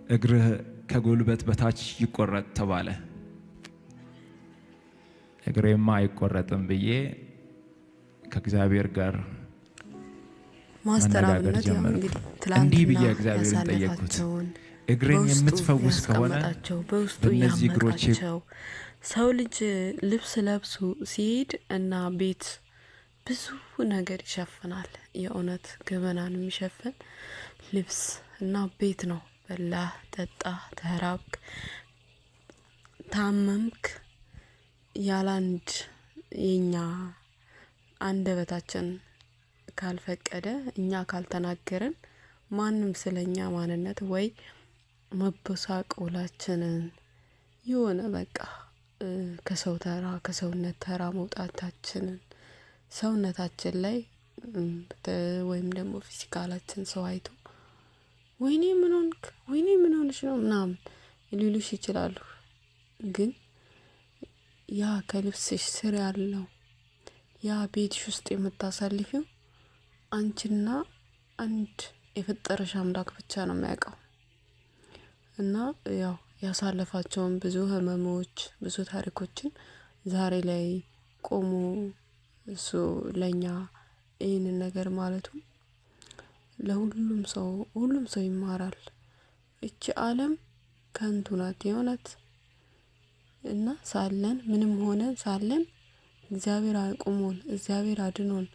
እግርህ ከጉልበት በታች ይቆረጥ ተባለ። እግሬማ አይቆረጥም ብዬ ከእግዚአብሔር ጋር መነጋገር ጀመርኩ። እንዲህ ብዬ እግዚአብሔርን ጠየቅኩት፣ እግሬን የምትፈውስ ከሆነ በእነዚህ እግሮቼ ሰው ልጅ ልብስ ለብሶ ሲሄድ እና ቤት ብዙ ነገር ይሸፍናል። የእውነት ገበናን የሚሸፍን ልብስ እና ቤት ነው። በላህ፣ ጠጣ፣ ተራብክ፣ ታመምክ ያላንድ የኛ አንደበታችን ካልፈቀደ እኛ ካልተናገርን ማንም ስለኛ ማንነት ወይ መበሳቆላችንን የሆነ በቃ ከሰው ተራ ከሰውነት ተራ መውጣታችንን ሰውነታችን ላይ ወይም ደግሞ ፊዚካላችን ሰው አይቶ ወይኔ ምን ሆንክ፣ ወይኔ ምን ሆነሽ ነው ምናምን ሊሉሽ ይችላሉ። ግን ያ ከልብስሽ ስር ያለው ያ ቤትሽ ውስጥ የምታሳልፊው አንቺና አንድ የፈጠረሽ አምላክ ብቻ ነው የሚያውቀው። እና ያው ያሳለፋቸውን ብዙ ህመሞች ብዙ ታሪኮችን ዛሬ ላይ ቆሞ እሱ ለኛ ይህንን ነገር ማለቱ ለሁሉም ሰው ይማራል። እቺ ዓለም ከንቱ ናት የእውነት። እና ሳለን ምንም ሆነ ሳለን እግዚአብሔር አቁሞን እግዚአብሔር አድኖን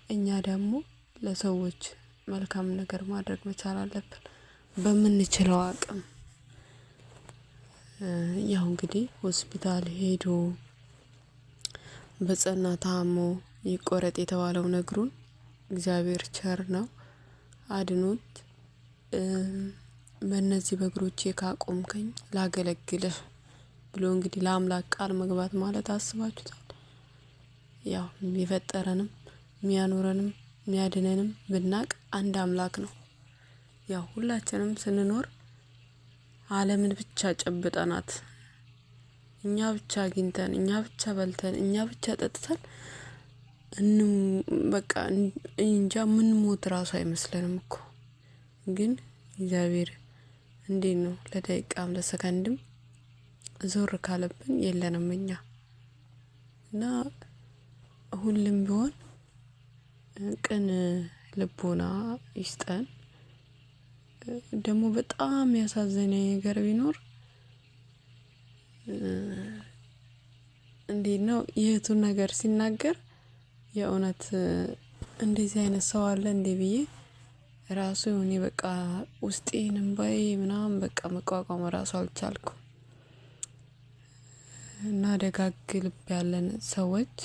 እኛ ደግሞ ለሰዎች መልካም ነገር ማድረግ መቻል አለብን በምንችለው አቅም። ያው እንግዲህ ሆስፒታል ሄዶ በጸና ታሞ ይቆረጥ የተባለው ነግሩን እግዚአብሔር ቸር ነው አድኖት በእነዚህ በእግሮቼ ካቆምከኝ ላገለግልህ ብሎ እንግዲህ ለአምላክ ቃል መግባት ማለት አስባችሁታል። ያው የፈጠረንም የሚያኖረንም የሚያድነንም ብናቅ አንድ አምላክ ነው። ያው ሁላችንም ስንኖር ዓለምን ብቻ ጨብጠናት እኛ ብቻ አግኝተን እኛ ብቻ በልተን እኛ ብቻ ጠጥተን በቃ እንጃ ምን ሞት ራሱ አይመስለንም እኮ። ግን እግዚአብሔር እንዴት ነው ለደቂቃም ለሰከንድም ዞር ካለብን የለንም እኛ። እና ሁሉም ቢሆን ቅን ልቦና ይስጠን። ደግሞ በጣም ያሳዘነኝ ነገር ቢኖር እንዴት ነው የቱን ነገር ሲናገር የእውነት እንደዚህ አይነት ሰው አለ እንዴ ብዬ ራሱ እኔ በቃ ውስጤን እንባዬ ምናምን በቃ መቋቋም ራሱ አልቻልኩም። እና ደጋግ ልብ ያለን ሰዎች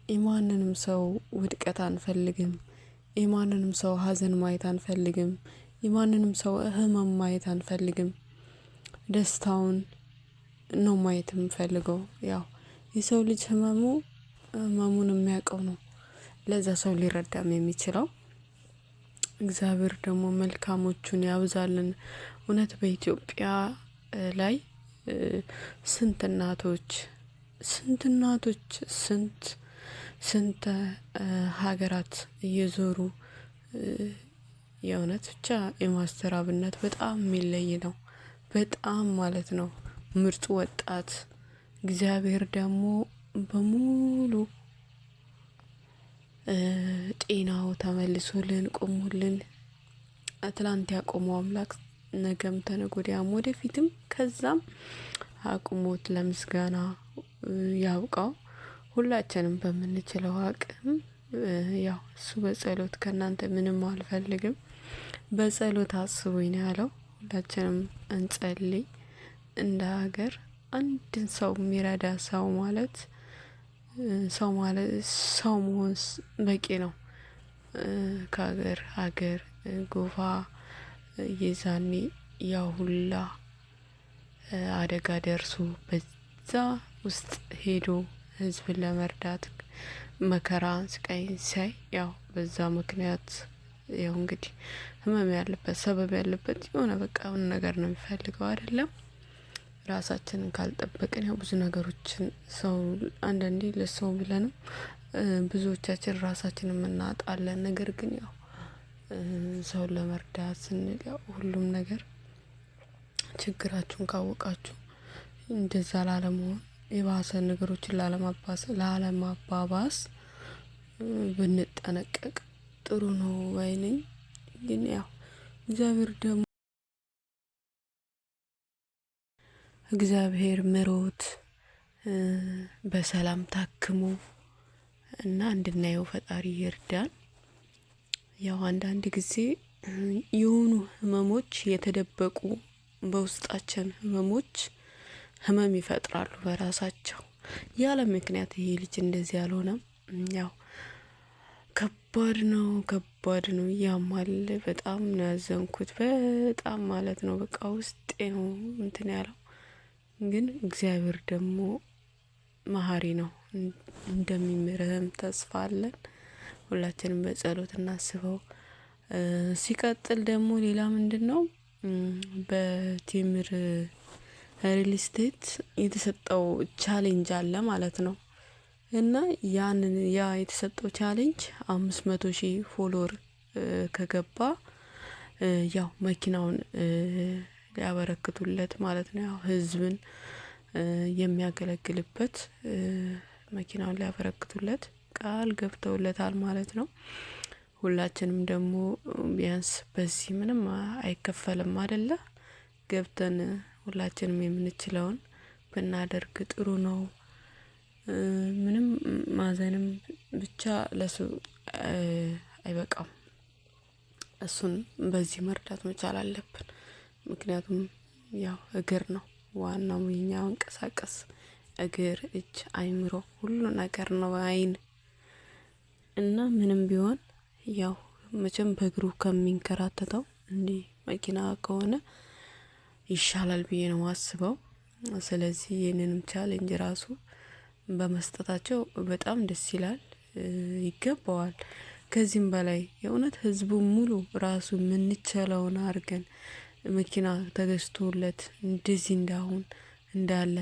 የማንንም ሰው ውድቀት አንፈልግም፣ የማንንም ሰው ሀዘን ማየት አንፈልግም፣ የማንንም ሰው ህመም ማየት አንፈልግም። ደስታውን ነው ማየት የምፈልገው። ያው የሰው ልጅ ህመሙን የሚያውቀው ነው ለዛ ሰው ሊረዳም የሚችለው። እግዚአብሔር ደግሞ መልካሞቹን ያብዛልን። እውነት በኢትዮጵያ ላይ ስንት እናቶች ስንት ሀገራት እየዞሩ የእውነት ብቻ የማስተር አብነት በጣም የሚለይ ነው። በጣም ማለት ነው ምርጡ ወጣት እግዚአብሔር ደግሞ በሙሉ ጤናው ተመልሶልን ቆሞልን ትላንት ያቆመው አምላክ ነገም ተነገ ወዲያም ወደፊትም ከዛም አቁሞት ለምስጋና ያብቃው። ሁላችንም በምንችለው አቅም ያው እሱ በጸሎት ከናንተ ምንም አልፈልግም በጸሎት አስቡኝ ነው ያለው። ሁላችንም እንጸልይ። እንደ ሀገር አንድን ሰው የሚረዳ ሰው መሆን በቂ ነው። ሀገር ጎፋ የዛኔ ያው ሁላ አደጋ ደርሶ በዛ ውስጥ ሄዶ ህዝብን ለመርዳት መከራ ስቃይ ሳይ ያው በዛ ምክንያት ያው እንግዲህ ህመም ያለበት ሰበብ ያለበት የሆነ በቃ ነገር ነው የሚፈልገው አይደለም። ራሳችንን ካልጠበቅን ያው ብዙ ነገሮችን ሰው አንዳንዴ ለሰው ብለንም ብዙዎቻችን ራሳችንን እናጣለን። ነገር ግን ያው ሰውን ለመርዳት ስንል ያው ሁሉም ነገር ችግራችሁን ካወቃችሁ እንደዛ ላለመሆን የባሰ ነገሮችን ላለማባባስ ብንጠነቀቅ ጥሩ ነው ባይ ነኝ። ግን ያው እግዚአብሔር ምሮት በሰላም ታክሞ እና እንድናየው ፈጣሪ ይርዳን። ያው አንዳንድ ጊዜ የሆኑ ህመሞች የተደበቁ በውስጣችን ህመም ይፈጥራሉ በራሳቸው ያለ ምክንያት። ይሄ ልጅ እንደዚህ ያልሆነም ያው ከባድ ነው ያማል። በጣም ነው ያዘንኩት፣ በጣም ማለት ነው። በቃ ውስጤ ነው እንትን ያለው። ግን እግዚአብሔር ደግሞ መሀሪ ነው፣ እንደሚምርህም ተስፋ አለን። ሁላችንም በጸሎት እናስበው። ሲቀጥል ደግሞ ሌላ ምንድነው በቴምር ሪል ስቴት የተሰጠው ቻሌንጅ አለ ማለት ነው። እና ያ የተሰጠው ቻሌንጅ 500,000 ፎሎወር ከገባ ያው መኪናውን ሊያበረክቱለት ማለት ነው። ያው ህዝብን የሚያገለግልበት መኪናውን ሊያበረክቱለት ቃል ገብተውለታል ማለት ነው። ሁላችንም ደግሞ ቢያንስ በዚህ ምንም አይከፈልም አይደለ? ገብተን ሁላችንም የምንችለውን ብናደርግ ጥሩ ነው። ምንም ማዘንም ብቻ ለሱ አይበቃም። እሱን በዚህ መርዳት መቻል አለብን። ምክንያቱም ያው እግር ነው ዋናው የኛ መንቀሳቀስ፣ እግር፣ እጅ፣ አይምሮ ሁሉ ነገር ነው፣ አይን እና ምንም ቢሆን ያው መቼም በእግሩ ከሚንከራተተው እንዲህ መኪና ከሆነ ይሻላል ብዬ ነው ማስበው። ስለዚህ ይህንንም ቻሌንጅ ራሱ በመስጠታቸው በጣም ደስ ይላል፣ ይገባዋል። ከዚህም በላይ የእውነት ህዝቡ ሙሉ ራሱ የምንችለውን አድርገን መኪና ተገዝቶለት እንደዚህ እንዳለ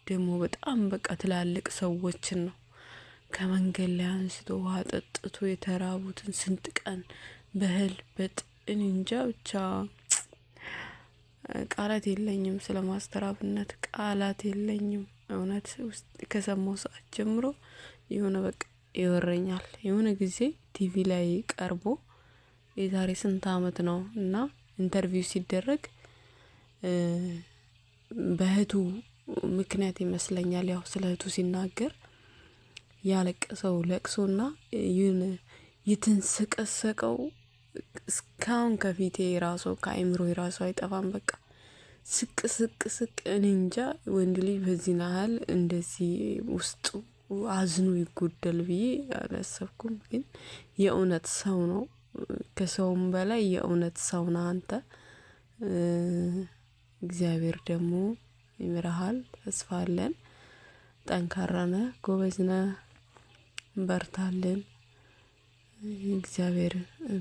ደግሞ በጣም በቃ ትላልቅ ሰዎችን ነው ከመንገድ ላይ አንስቶ ውሃ ጠጥቶ የተራቡትን ስንት ቀን በህል በጥን እንጃ ብቻ ቃላት የለኝም። ስለማስተራብነት ቃላት የለኝም። እውነት ውስጥ ከሰማው ሰዓት ጀምሮ የሆነ በቃ ይወረኛል። የሆነ ጊዜ ቲቪ ላይ ቀርቦ የዛሬ ስንት አመት ነው እና ኢንተርቪው ሲደረግ በእህቱ ምክንያት ይመስለኛል ያው ስለ እህቱ ሲናገር ያለቀሰው ለቅሶና የተንሰቀሰቀው እስካሁን ከፊቴ ራሱ ከአይምሮ ራሱ አይጠፋም። በቃ ስቅ እኔ እንጃ ወንድ ልጅ በዚህ ያህል እንደዚህ ውስጡ አዝኖ ይጎደል ብዬ አላሰብኩም። ግን የእውነት ሰው ነው፣ ከሰውም በላይ የእውነት ሰው ነህ አንተ። እግዚአብሔር ደግሞ ይምርሃል፣ ተስፋ አለን። ጠንካራ ነህ፣ ጎበዝ ነህ፣ በርታልን። እግዚአብሔር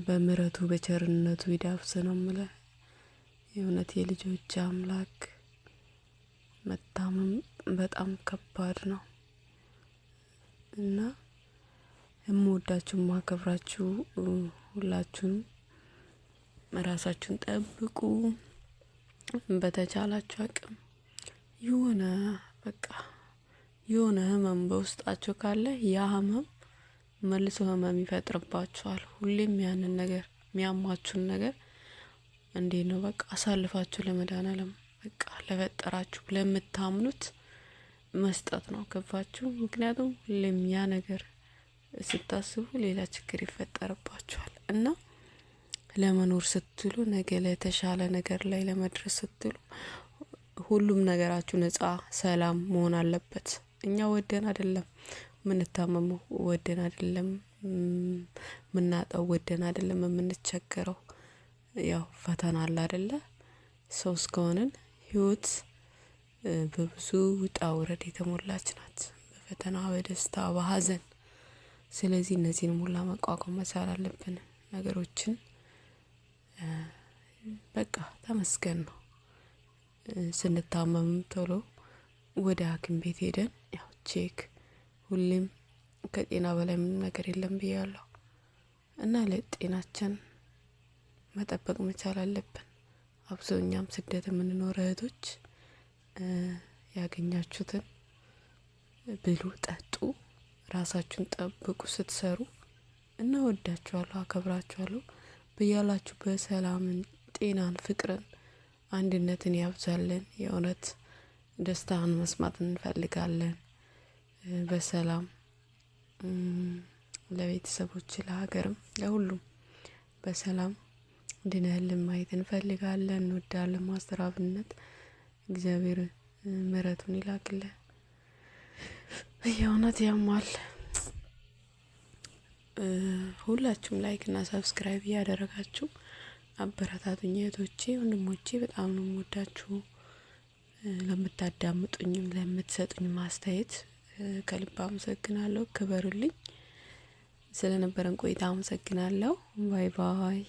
በምሕረቱ በቸርነቱ ይዳብስ ነው የምልህ። የእውነት የልጆች አምላክ መታመም በጣም ከባድ ነው እና የምወዳችሁ ማከብራችሁ ሁላችሁም ራሳችሁን ጠብቁ። በተቻላችሁ አቅም የሆነ ህመም በውስጣችሁ ካለ ያ ህመም መልሶ ህመም ይፈጥርባችኋል። ሁሌም ያንን ነገር የሚያማችሁን ነገር እንዴት ነው በቃ አሳልፋችሁ ለመድኃኒዓለም በቃ ለፈጠራችሁ ለምታምኑት መስጠት ነው። ገባችሁ? ምክንያቱም ሁሌም ያ ነገር ስታስቡ ሌላ ችግር ይፈጠርባችኋል እና ለመኖር ስትሉ ነገ ለተሻለ ነገር ላይ ለመድረስ ስትሉ ሁሉም ነገራችሁ ነጻ ሰላም መሆን አለበት። እኛ ወደን አይደለም ምንታመመው፣ ወደን አይደለም ምናጣው፣ ወደን አይደለም የምንቸገረው። ያው ፈተና አለ አይደለ? ሰው እስከሆንን ህይወት በብዙ ውጣ ውረድ የተሞላች ናት፣ በፈተና በደስታ በሀዘን። ስለዚህ እነዚህን ሁላ መቋቋም መቻል አለብን። ነገሮችን በቃ ተመስገን ነው። ስንታመም ቶሎ ወደ ሐኪም ቤት ሄደን ያው ቼክ፣ ሁሌም ከጤና በላይ ምንም ነገር የለም ብያለሁ እና ለጤናችን መጠበቅ መቻል አለብን። አብዛኛም ስደት የምንኖር እህቶች ያገኛችሁትን ብሉ፣ ጠጡ፣ ራሳችሁን ጠብቁ። ስትሰሩ እና ወዳችኋለሁ፣ አከብራችኋለሁ። በያላችሁበት ሰላምን፣ ጤናን፣ ፍቅርን፣ አንድነትን ያብዛልን። የእውነት ደስታን መስማት እንፈልጋለን። በሰላም ለቤተሰቦች፣ ለሀገርም፣ ለሁሉም በሰላም እንድንህልን ማየት እንፈልጋለን። እንወዳለን። ማስተር አብነት እግዚአብሔር ምሕረቱን ይላክልን። የእውነት ያማል። ሁላችሁም ላይክ እና ሰብስክራይብ እያደረጋችሁ አበረታቱኝ እህቶቼ፣ ወንድሞቼ። በጣም ነው የምወዳችሁ። ለምታዳምጡኝም ለምትሰጡኝ ማስተያየት ከልብ አመሰግናለሁ። ክበሩልኝ። ስለነበረን ቆይታ አመሰግናለሁ። ባይ ባይ።